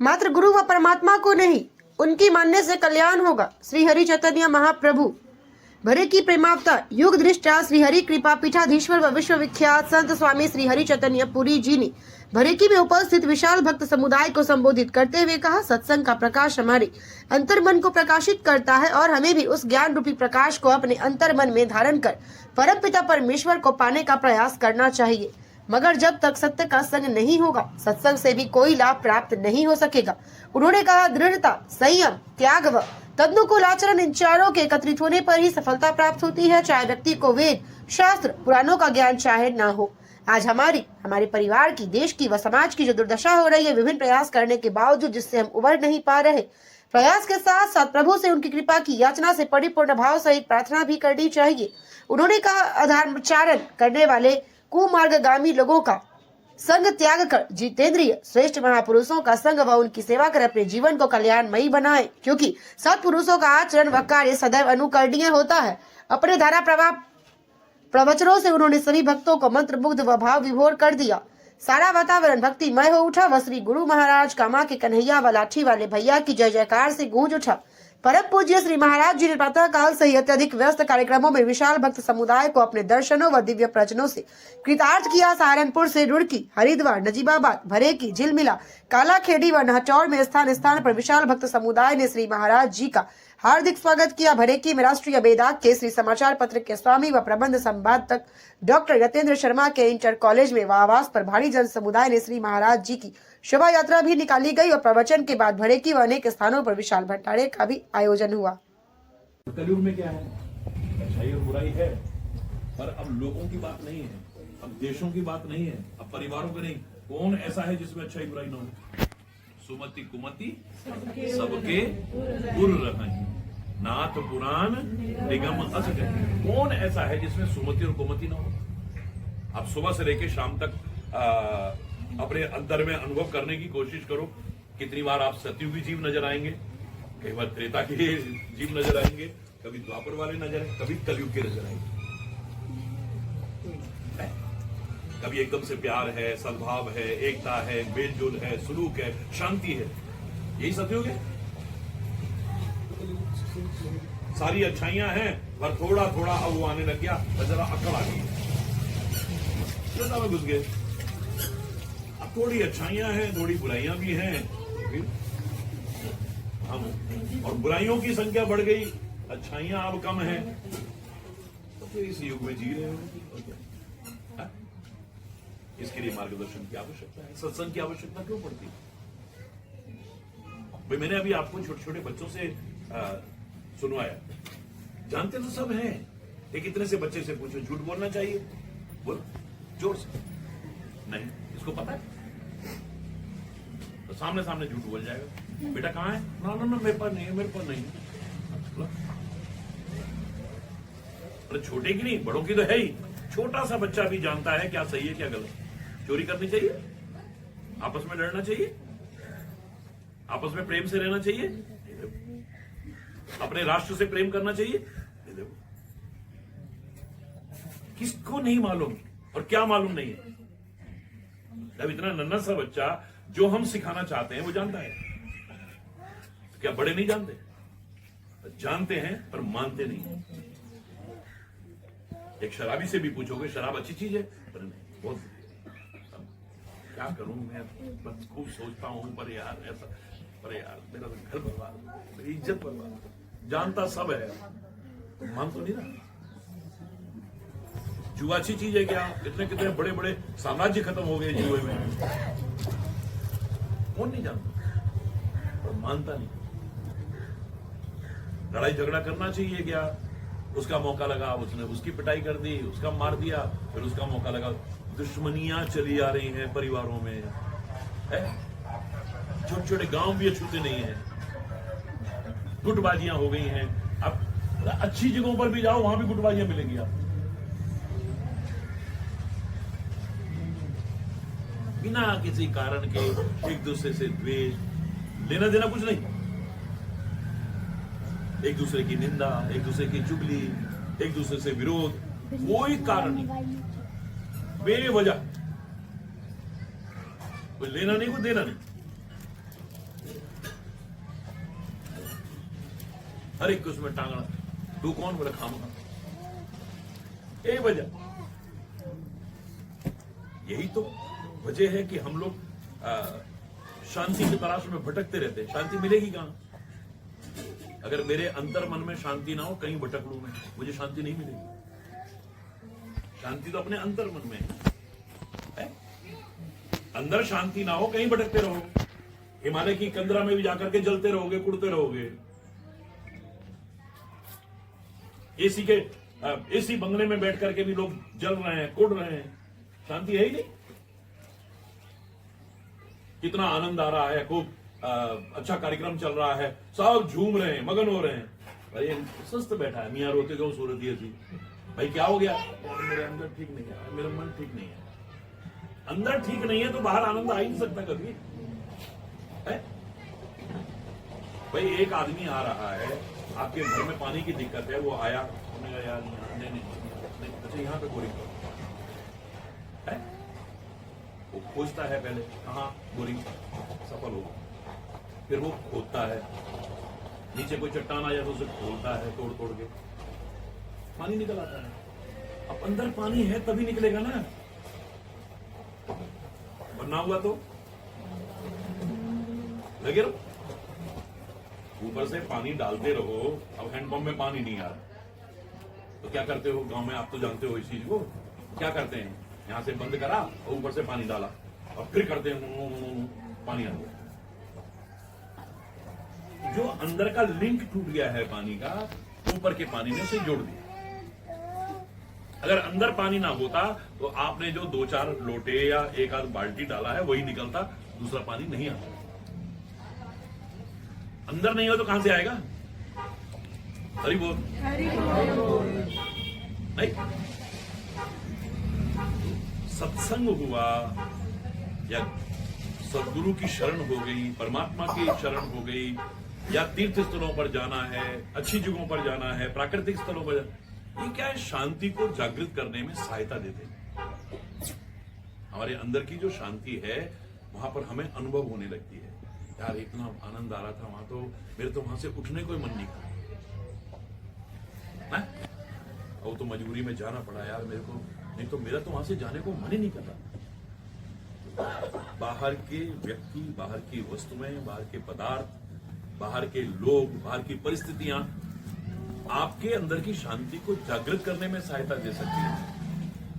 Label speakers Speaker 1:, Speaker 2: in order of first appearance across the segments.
Speaker 1: मात्र गुरु व परमात्मा को नहीं, उनकी मानने से कल्याण होगा। श्री हरि चैतन्य महाप्रभु भरे की प्रेमावता युग दृष्टा श्री हरि कृपा पीठाधीश्वर व विश्वविख्यात संत स्वामी श्री हरि चैतन्य पुरी जी ने भरेकी में उपस्थित विशाल भक्त समुदाय को संबोधित करते हुए कहा, सत्संग का प्रकाश हमारे अंतर्मन को प्रकाशित करता है और हमें भी उस ज्ञान रूपी प्रकाश को अपने अंतर्मन में धारण कर परमपिता परमेश्वर को पाने का प्रयास करना चाहिए। मगर जब तक सत्य का संग नहीं होगा, सत्संग से भी कोई लाभ प्राप्त नहीं हो सकेगा। उन्होंने कहा, दृढ़ता, संयम, त्याग व तदनुकूल आचरण, इन चारों के एकत्रित होने पर ही सफलता प्राप्त होती है, चाहे व्यक्ति को वेद, शास्त्र, पुराणों का ज्ञान चाहे न हो। आज हमारे परिवार की, देश की व समाज की जो दुर्दशा हो रही है, विभिन्न प्रयास करने के बावजूद जिससे हम उबर नहीं पा रहे, प्रयास के साथ साथ प्रभु से उनकी कृपा की याचना से परिपूर्ण भाव सहित प्रार्थना भी करनी चाहिए। उन्होंने कहा, अधर्माचरण करने वाले कुमार्गगामी लोगों का संग त्याग कर जितेंद्रिय श्रेष्ठ महापुरुषों का संग व उनकी सेवा कर अपने जीवन को कल्याणमयी बनाएं, क्योंकि सत्पुरुषों का आचरण व कार्य सदैव अनुकरणीय होता है। अपने धारा प्रवचनों से उन्होंने सभी भक्तों को मंत्र मुग्ध व भाव विभोर कर दिया। सारा वातावरण भक्तिमय हो उठा व श्री गुरु महाराज कामा के कन्हैया व लाठी वाले भैया की जय जयकार से गूंज उठा। परम पूज्य श्री महाराज जी ने प्रातः काल से ही अत्यधिक व्यस्त कार्यक्रमों में विशाल भक्त समुदाय को अपने दर्शनों व दिव्य प्रवचनों से कृतार्थ किया। सहारनपुर से रुड़की, हरिद्वार, नजीबाबाद, भरेकी, झिलमिला, कालाखेड़ी व नहचौर में स्थान स्थान पर विशाल भक्त समुदाय ने श्री महाराज जी का हार्दिक स्वागत किया। भरेकी में राष्ट्रीय बेदाग के श्री समाचार पत्र के स्वामी व प्रबंध संपादक डॉक्टर यतेंद्र शर्मा के इंटर कॉलेज में व आवास पर भारी जन समुदाय ने श्री महाराज जी की शोभा यात्रा भी निकाली गई और प्रवचन के बाद भरेकी व अनेक स्थानों पर विशाल भंडारे का भी आयोजन हुआ।
Speaker 2: कलयुग में क्या है, अच्छाई और बुराई है, पर अब लोगों की बात नहीं है, अब देशों की बात नहीं है, अब परिवारों की नहीं। कौन ऐसा है जिसमें अच्छाई बुराई न हो? सुमति कुमति सबके गुर रही, नाथ पुराण निगम अस गए। कौन ऐसा है जिसमें सुमति और कुमति न हो? आप सुबह से लेकर शाम तक अपने अंतर में अनुभव करने की कोशिश करो। कितनी बार आप सतयुगी जीव नजर आएंगे, कई बार त्रेता के जीव नजर आएंगे, कभी द्वापर वाले नजर आएंगे, कभी कलयुग के नजर आएंगे। कभी एकदम से प्यार है, सद्भाव है, एकता है, मेलजोल है, सुलूक है, शांति है। यही सतयुग है। सारी अच्छाइयां हैं, पर थोड़ा थोड़ा अब वो आने लग गया, जरा अकड़ आ गई, में घुस गए। अब थोड़ी अच्छाइयां हैं, थोड़ी बुराइयां भी हैं, हम और बुराइयों की संख्या बढ़ गई, अच्छाइयां अब कम है, तो फिर इस युग में जी रहे हो। इसके लिए मार्गदर्शन की आवश्यकता है, सत्संग की आवश्यकता क्यों पड़ती है? भाई मैंने अभी आपको छोटे छोटे बच्चों से सुनवाया, जानते तो सब हैं, एक इतने से बच्चे से पूछो झूठ बोलना चाहिए, बोल जोर से, नहीं, इसको पता है तो सामने सामने झूठ बोल जाएगा। बेटा कहाँ है? ना ना ना मेरे पास नहीं है, मेरे पास नहीं है। अरे छोटे की नहीं, बड़ों की तो है ही। छोटा सा बच्चा भी जानता है क्या सही है क्या गलत। चोरी करनी चाहिए, आपस में लड़ना चाहिए, आपस में प्रेम से रहना चाहिए, अपने राष्ट्र से प्रेम करना चाहिए। किसको नहीं मालूम और क्या मालूम नहीं है? जब इतना नन्हा सा बच्चा जो हम सिखाना चाहते हैं वो जानता है, तो क्या बड़े नहीं जानते? जानते हैं पर मानते नहीं। एक शराबी से भी पूछोगे शराब अच्छी चीज है, पर नहीं, बहुत क्या करूं मैं, बस खूब सोचता हूं, पर यार ऐसा, पर यार मेरा घर बर्बाद, मेरी इज्जत बर्बाद। जानता सब है, मान तो नहीं रहा। जुआ अच्छी चीज है क्या? कितने कितने बड़े बड़े साम्राज्य खत्म हो गए जुए में, कौन नहीं जानता, पर मानता नहीं। लड़ाई झगड़ा करना चाहिए क्या? उसका मौका लगा, उसने उसकी पिटाई कर दी, उसका मार दिया, फिर उसका मौका लगा। दुश्मनियां चली आ रही हैं परिवारों में, छोटे छोटे गांव भी अछूते नहीं है, गुटबाजियां हो गई हैं। अब अच्छी जगहों पर भी जाओ, वहां भी गुटबाजियां मिलेंगी आप, बिना किसी कारण के एक दूसरे से द्वेष, लेना देना कुछ नहीं, एक दूसरे की निंदा, एक दूसरे की चुगली, एक दूसरे से विरोध, कोई कारण नहीं, बेवजह, कोई लेना नहीं, कोई देना नहीं। हर एक उसमें टांगना, तू कौन? बोले खामखा। यही वजह, यही तो वजह है कि हम लोग शांति की तलाश में भटकते रहते हैं। शांति मिलेगी कहां? अगर मेरे अंतर मन में शांति ना हो, कहीं भटक लूं मैं, मुझे शांति नहीं मिलेगी। शांति तो अपने अंतर मन में है। अंदर शांति ना हो, कहीं भटकते रहो, हिमालय की कंदरा में भी जाकर के जलते रहोगे, कुड़ते रहोगे। एसी बंगले में बैठ करके भी लोग जल रहे हैं, कुड़ रहे हैं, शांति है ही नहीं। कितना आनंद आ रहा है, खूब अच्छा कार्यक्रम चल रहा है, सब झूम रहे हैं, मगन हो रहे हैं। भाई सुस्त बैठा है, मियां रोते गो सूरत ये थी। भाई क्या हो गया? और मेरे अंदर ठीक नहीं है, मेरा मन ठीक नहीं है। अंदर ठीक नहीं है तो बाहर आनंद आ ही नहीं सकता कभी है? भाई एक आदमी आ रहा है, आपके घर में पानी की दिक्कत है, वो आया, उन्होंने कहा यार नहीं, अच्छा यहाँ पे बोरिंग है, वो खोजता है पहले, कहाँ बोरिंग सफल होगा, फिर वो खोदता है, नीचे कोई चट्टान आ जाए तो उसे खोलता है, तोड़ तोड़ के पानी निकल आता है। अब अंदर पानी है तभी निकलेगा ना, वरना हुआ तो लगे रहो, ऊपर से पानी डालते रहो। अब हैंडपंप में पानी नहीं आ रहा तो क्या करते हो गांव में? आप तो जानते हो इस चीज को। क्या करते हैं? यहां से बंद करा और ऊपर से पानी डाला और फिर करते हैं पानी आ गया। जो अंदर का लिंक टूट गया है पानी का, ऊपर के पानी ने उसे जोड़ दिया। अगर अंदर पानी ना होता तो आपने जो 2-4 लोटे या एक आध बाल्टी डाला है वही निकलता, दूसरा पानी नहीं आता। अंदर नहीं हो तो कहां से आएगा? हरि बोल। नहीं, सत्संग हुआ या सदगुरु की शरण हो गई, परमात्मा की शरण हो गई, या तीर्थ स्थलों पर जाना है, अच्छी जगहों पर जाना है, प्राकृतिक स्थलों पर ये क्या है? शांति को जागृत करने में सहायता देते हैं। हमारे अंदर की जो शांति है वहां पर हमें अनुभव होने लगती है, यार इतना आनंद आ रहा था वहां, तो मेरे तो वहां से उठने को मन नहीं था, और तो मजबूरी में जाना पड़ा यार मेरे को, नहीं तो मेरा तो वहां से जाने को मन ही नहीं करता। बाहर के व्यक्ति, बाहर की वस्तुएं, बाहर के पदार्थ, बाहर के लोग, बाहर की परिस्थितियां आपके अंदर की शांति को जागृत करने में सहायता दे सकती है,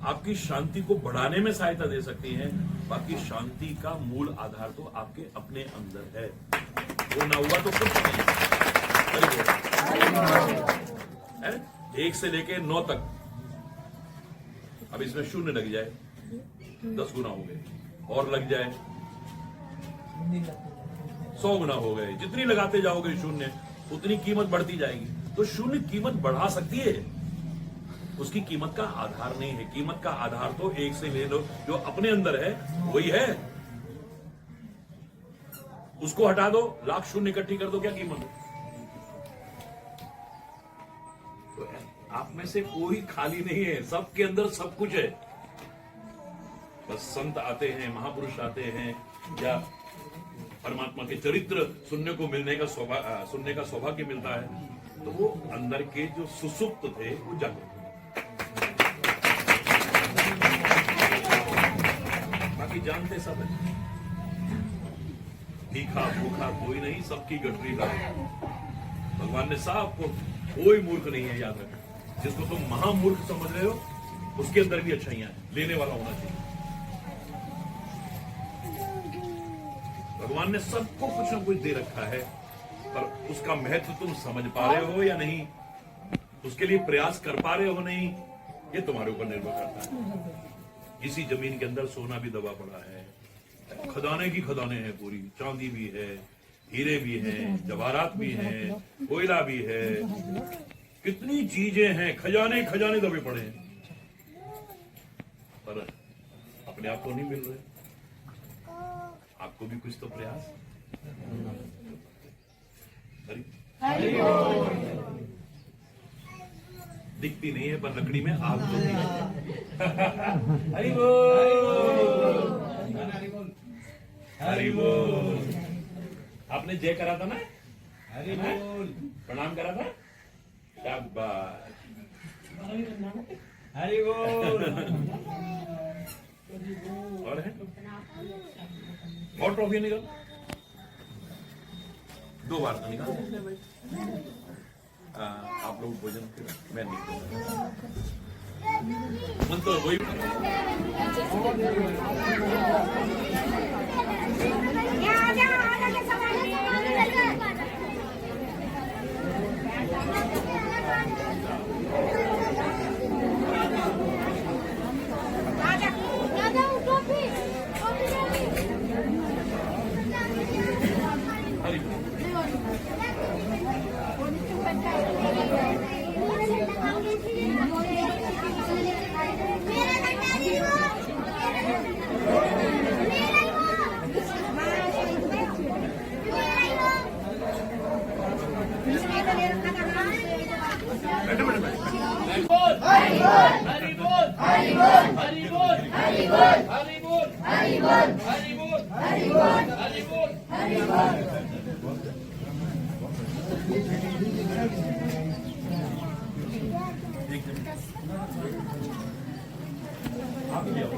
Speaker 2: आपकी शांति को बढ़ाने में सहायता दे सकती है। बाकी शांति का मूल आधार तो आपके अपने अंदर है, वो ना हुआ तो कुछ नहीं है। 1 से लेके 9 तक, अब इसमें 0 लग जाए 10 गुना हो गए, और लग जाए 100 गुना हो गए। जितनी लगाते जाओगे 0 उतनी कीमत बढ़ती जाएगी। तो 0 कीमत बढ़ा सकती है, उसकी कीमत का आधार नहीं है। कीमत का आधार तो 1 से ले लो, जो अपने अंदर है वही है, उसको हटा दो, लाख 0 इकट्ठी कर दो, क्या कीमत हो? तो आप में से कोई खाली नहीं है, सबके अंदर सब कुछ है। बस संत आते हैं, महापुरुष आते हैं, या परमात्मा के चरित्र सुनने का सौभाग्य मिलता है, तो वो अंदर के जो सुसुप्त थे वो जागृत। बाकी जानते सब है, तीखा भूखा कोई नहीं, सबकी गठरी ला। भगवान ने साफ को, कोई मूर्ख नहीं है, याद रखो। जिसको तुम महामूर्ख समझ रहे हो उसके अंदर भी अच्छाइयां हैं, लेने वाला होना चाहिए। भगवान ने सबको कुछ न कुछ दे रखा है, पर उसका महत्व तुम समझ पा रहे हो या नहीं, उसके लिए प्रयास कर पा रहे हो नहीं, ये तुम्हारे ऊपर निर्भर करता है। इसी जमीन के अंदर सोना भी दबा पड़ा है, खदाने की खदाने हैं पूरी, चांदी भी है, हीरे भी हैं, जवाहरात भी हैं, कोयला भी है, कितनी चीजें हैं, खजाने खजाने दबे पड़े हैं, पर अपने आप को नहीं मिल रहे। आपको भी कुछ तो प्रयास। दिखती नहीं है पर लकड़ी में आग तो है। हरि बोल, हरि बोल। आपने जय करा था ना? हरि बोल, प्रणाम करा था। क्या बात।
Speaker 3: हरि बोल।
Speaker 2: और है और ट्रॉफी निकल 2 बार तो निकाल। आप लोग भोजन करें, मैं निकलूँ। मन तो वही हरी
Speaker 3: हरि बोल। हरि बोल। हरि बोल। हरि बोल। हरि बोल। हरि बोल। हरि बोल। हरि बोल। हरि बोल। हरि बोल।
Speaker 2: आप ले आओ।